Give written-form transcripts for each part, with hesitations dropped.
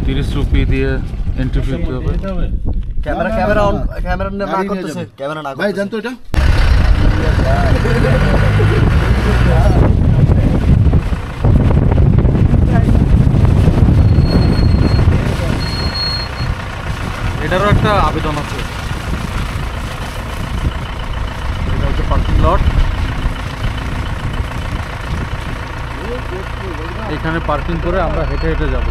30 rupee দিয়ে entry fee দিতে হবে। ক্যামেরা না করতেছে, ক্যামেরা না ভাই জানতো এটা। এটারও একটা আবেদন আছে। এটা হচ্ছে পার্কিং লট। এখানে পার্কিং করে আমরা হেঁটে হেঁটে যাব।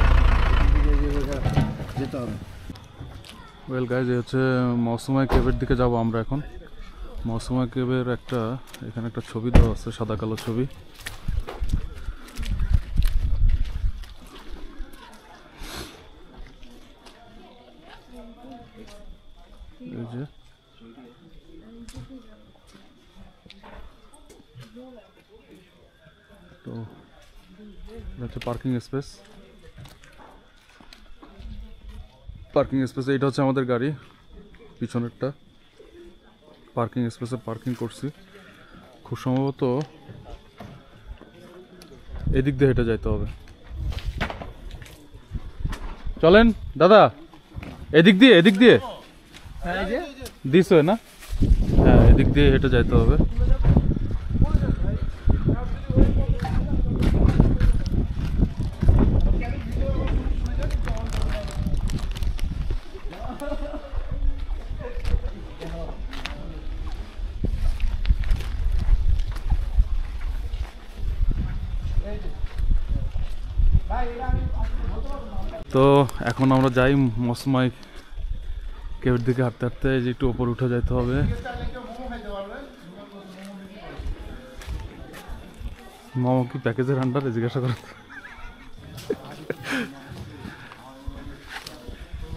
ওয়েল গাইজ, এই হচ্ছে মৌসুমাই কেভের দিকে যাব আমরা এখন। মৌসুমাই কেভের এখানে একটা ছবি দেওয়া আছে, সাদা কালো ছবি। এই যে তো হচ্ছে পার্কিং স্পেস। এটা হচ্ছে আমাদের গাড়ি, পিছনেরটা। পার্কিং স্পেসে পার্কিং করছি। খুব সম্ভবত এদিক দিয়ে হেঁটে যাইতে হবে। চলেন দাদা, এদিক দিয়ে দিস না? হ্যাঁ, এদিক দিয়ে হেঁটে যাইতে হবে। তো এখন আমরা যাই মৌসুমাই কেভের দিকে হাঁটতে হাঁটতে। যে একটু ওপর উঠে যাইতে হবে। মোমো কি প্যাকেজের আন্ডারে জিজ্ঞাসা করা?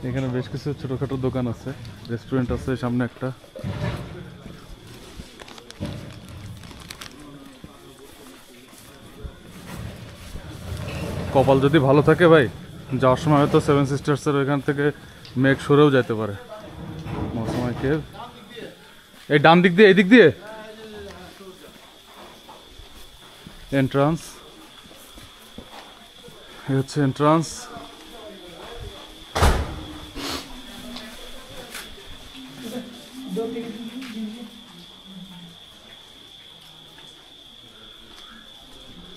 এখানে বেশ কিছু ছোটখাটো দোকান আছে, রেস্টুরেন্ট আছে সামনে একটা। কপাল যদি ভালো থাকে ভাই, যাওয়ার সময় হয়তো 7 সিস্টার্সের ওইখান থেকে মেঘ সরেও যেতে পারে। মৌসুমাই কেভ এই ডান দিক দিয়ে, এদিক দিয়ে এন্ট্রান্স। এই হচ্ছে এন্ট্রান্স।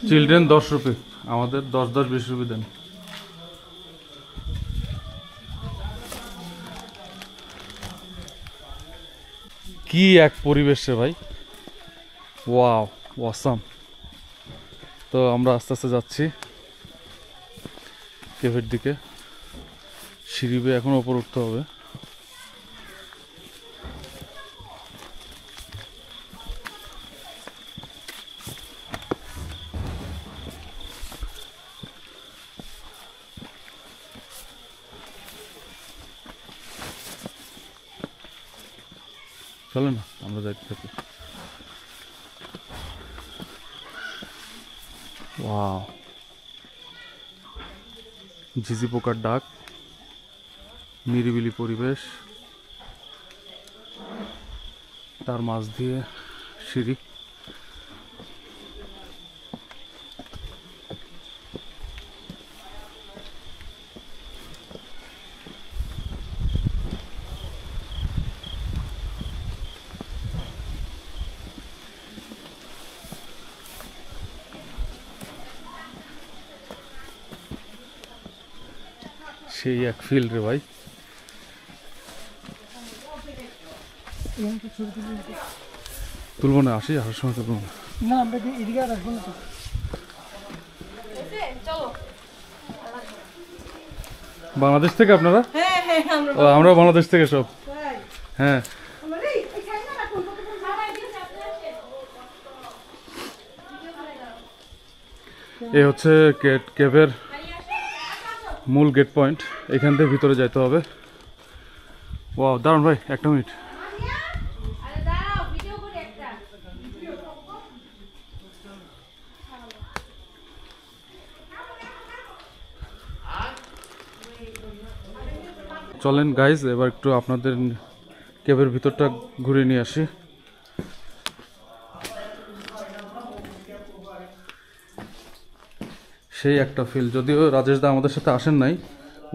চিলড্রেন 10 রুপি, আমাদের 10-20 রুপি দেন। কি এক পরিবেশ রে ভাই, ওয়াও, অসাম। তো আমরা আস্তে আস্তে যাচ্ছি কেভের দিকে। সিঁড়ি বেয়ে এখন ওপর উঠতে হবে। চলো না, আমরা যাইতে থাকি। ওয়াও, ঝিঝি পোকার ডাক, নিরিবিলি পরিবেশ, তার মাঝ দিয়ে সিঁড়ি। সেই এক ফিল রে ভাই। তুলবো না, আসার সময় তুলবো না। বাংলাদেশ থেকে আপনারা? ও, আমরাও বাংলাদেশ থেকে সব। হ্যাঁ, এই হচ্ছে কেভের মূল গেট পয়েন্ট। এখান থেকে ভিতরে যাইতে হবে। ওয়াও, দারুণ ভাই, একটা মিনিট। চলেন গাইজ, এবার একটু আপনাদের কেভের ভিতরটা ঘুরে নিয়ে আসি। সেই একটা ফিল, যদিও রাজেশ দা আমাদের সাথে আসেন নাই,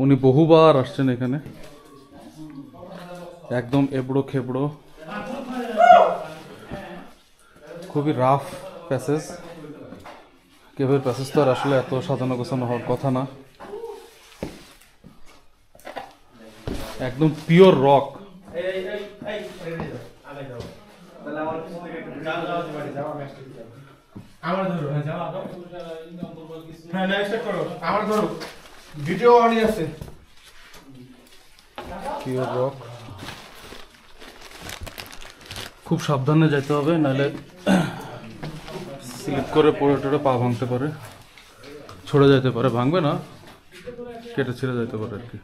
উনি বহুবার আসছেন এখানে, একদম এবড়ো খেবড়ো, খুবই রাফ প্যাসেজ। কেভের প্যাসেজ তো আর আসলে এত সাজানো গোছানো হওয়ার কথা না, একদম পিওর রক। পিওর রক, খুব সাবধানে যেতে হবে, নাহলে স্লিপ করে পড়ে টড়ে পা ভাঙতে পারে, ছড়ে যেতে পারে, ভাঙবে না, কেটে ছিঁড়ে যেতে পারে আর কি।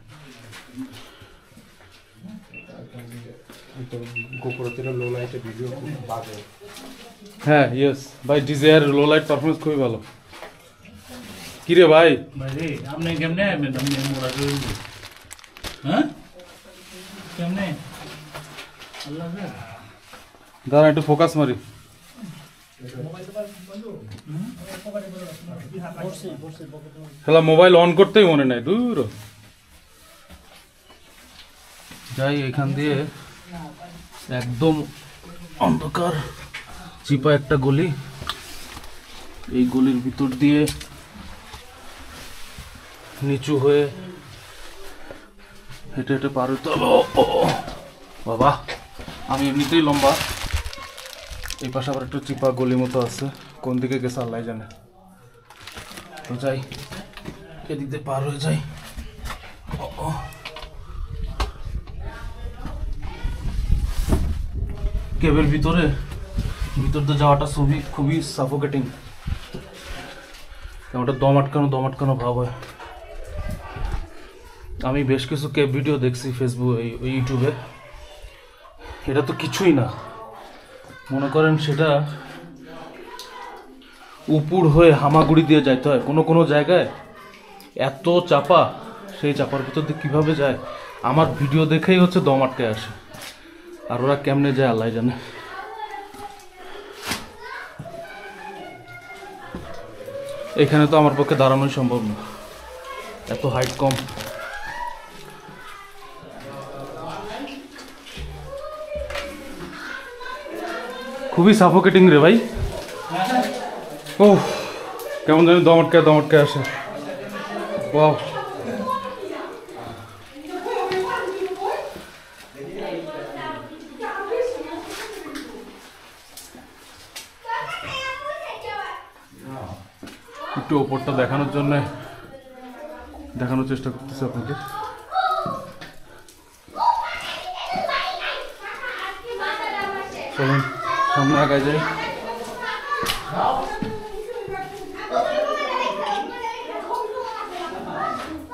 হ্যাঁ ইয়েস ভাই, ডিজায়ার লো লাইট পারফরমেন্স খুবই ভালো। কিরে ভাই, আপনি কেমনে হ্যাঁ কেমনে দাঁড়া একটু ফোকাস মারি। হ্যালো, মোবাইল অন করতেই মনে নাই, দূর যাই। এখান দিয়ে একদম অন্ধকার চিপা একটা গলি, এই গলির ভিতর দিয়ে নিচু হয়ে হেঁটে হেঁটে পার হতে হবে। বাবা, আমি এমনিতেই লম্বা, এই পাশে আবার একটু চিপা গলি মতো আছে, কোন দিকে গেছে আল্লাহ জানে। তো যাই, এদিক দিয়ে পার হয়ে যাই। কেবের ভিতর দিয়ে যাওয়াটা খুবই সাফোকেটিং, ওটা দম আটকানো ভাব হয়। আমি বেশ কিছু কেব ভিডিও দেখছি ফেসবুক, ইউটিউবে, এটা তো কিছুই না। মনে করেন সেটা উপর হয়ে হামাগুড়ি দিয়ে যাইতে হয়, কোনো জায়গায় এত চাপা, সেই চাপার ভিতর দিয়ে কীভাবে যায় আমার ভিডিও দেখেই হচ্ছে দম আটকে আসে, আর ওরা কেমনে যায় আল্লাহ জানে। এখানে তো আমার পক্ষে দাঁড়ানোই সম্ভব না, এত হাইট কম। খুবই সাফোকেটিং রে ভাই। ও কেমন জানি দম আটকে আসে। ওয়াও, একটু ওপরটা দেখানোর চেষ্টা করতেছি আপনাকে। চলুন সামনে আগায় যাই।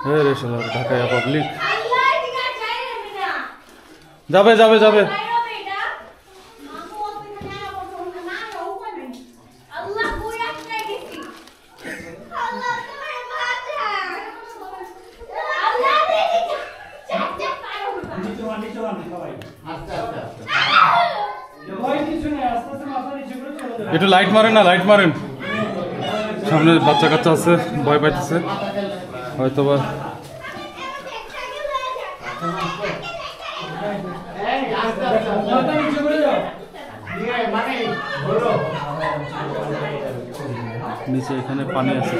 হ্যাঁ রে শালা, ঢাকায় পাবলিক যাবে। একটু লাইট মারেন, সামনে বাচ্চা কাচ্চা আছে, ভয় পাইতেছে হয়তো বা। নিচে এখানে পানি আছে,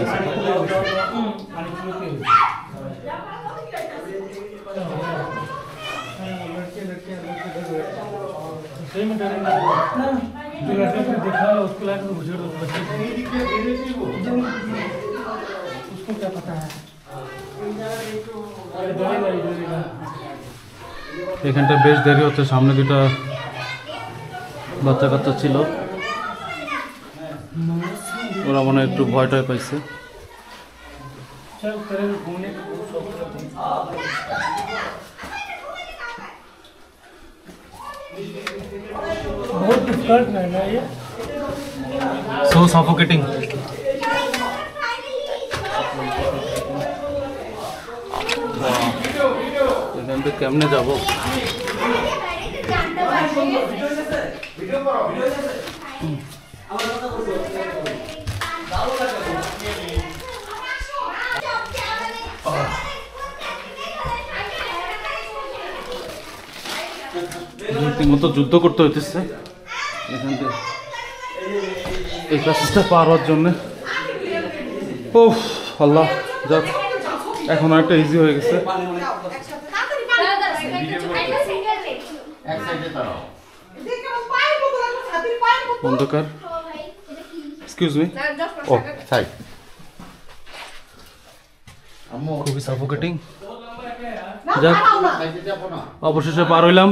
এখানটা বেশ দেরি হচ্ছে। সামনে দুটা বাচ্চা কাচ্চা ছিল, ওরা মনে হয় একটু ভয় টয় পাইছে। बहुत डिफिकल्ट है ना ये, so suffocating। এখান থেকে কেমনে যাবো? রীতিমতো যুদ্ধ করতে হইতেছে এখান থেকে এই প্যাসেজটা পার হওয়ার জন্য। ও আল্লাহ, যাক এখন অনেকটা ইজি হয়ে গেছে। অন্ধকার, এক্সকিউজ মি, ও সাইড খুবই সাফোকেটিং। যাক অবশেষে পার হইলাম।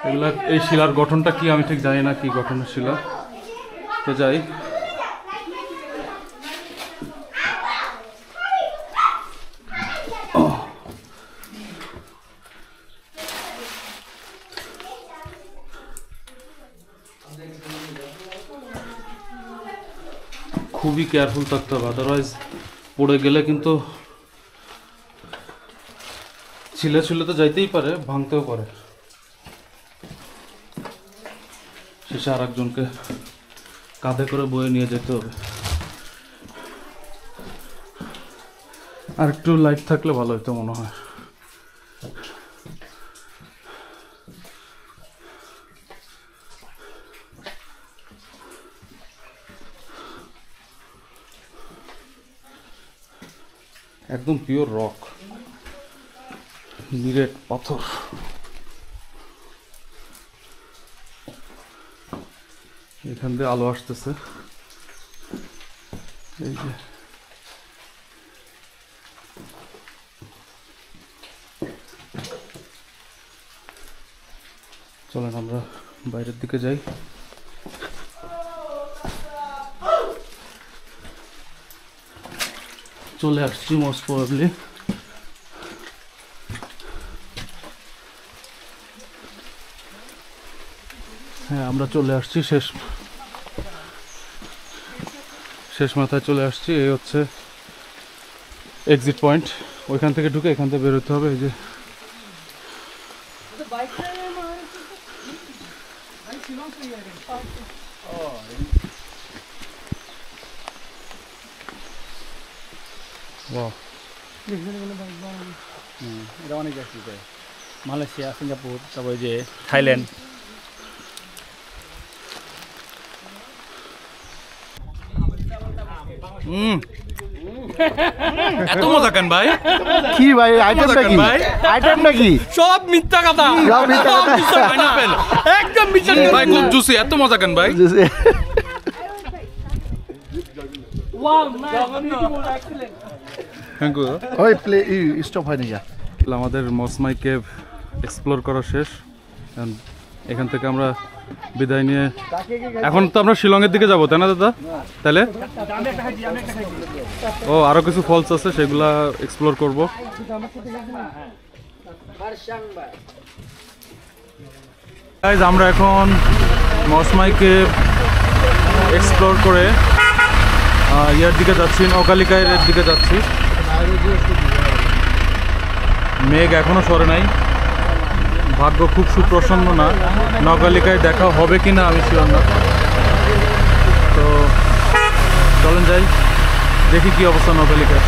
এগুলা এই শিলার গঠনটা কি আমি ঠিক জানি না, কি গঠনের শিলা। তো যাই, খুবই কেয়ারফুল থাকতে হবে, আদারওয়াইজ পড়ে গেলে কিন্তু ছিলে ছিলে তো যাইতেই পারে, ভাঙতেও পারে। শেষে আর একজনকে কাঁধে করে বয়ে নিয়ে যেতে হবে। আর একটু লাইট থাকলে ভালো হতো মনে হয়। একদম পিওর রক, নিরেট পাথর। এখান দিয়ে আলো আসতেছে, এই যে চলেন আমরা বাইরের দিকে যাই। চলে আসছি মোস্ট প্রবাবলি। হ্যাঁ, আমরা চলে আসছি শেষ মাথায় চলে আসছি। এই হচ্ছে এক্সিট পয়েন্ট। ওইখান থেকে ঢুকে এখান থেকে বেরোতে হবে। এই যে এটা অনেক যাচ্ছি, মালয়েশিয়া, সিঙ্গাপুর, তারপরে যে থাইল্যান্ড। এত মজা কেন ভাই? কি ভাই আইটেম নাকি? আইটেম নাকি? সব মিথ্যা কথা, সব মিথ্যা কথা। পাইনাপেল একদম মিথ্যা ভাই খুব জুসি, এত মজা কেন ভাই? Thank you. ওই প্লে স্টপ হয়নি যা। আমাদের মসমাই কেভ এক্সপ্লোর করা শেষ। এখান থেকে আমরা বিদায় নিয়ে এখন তো আমরা শিলংয়ের দিকে যাবো, তাই না দাদা? তাহলে ও আরো কিছু ফলস আছে, সেগুলা এক্সপ্লোর করব। গাইজ, আমরা এখন মসমাই কেভ এক্সপ্লোর করে ইয়ার দিকে যাচ্ছি, নৌকালিকায়ের দিকে যাচ্ছি। মেঘ এখনো সরে নাই, ভাগ্য খুব সুপ্রসন্ন না। নৌকালিকায় দেখা হবে কিনা আমি শিওর না। তো চলেন যাই, দেখি কি অবস্থা নৌকালিকায়।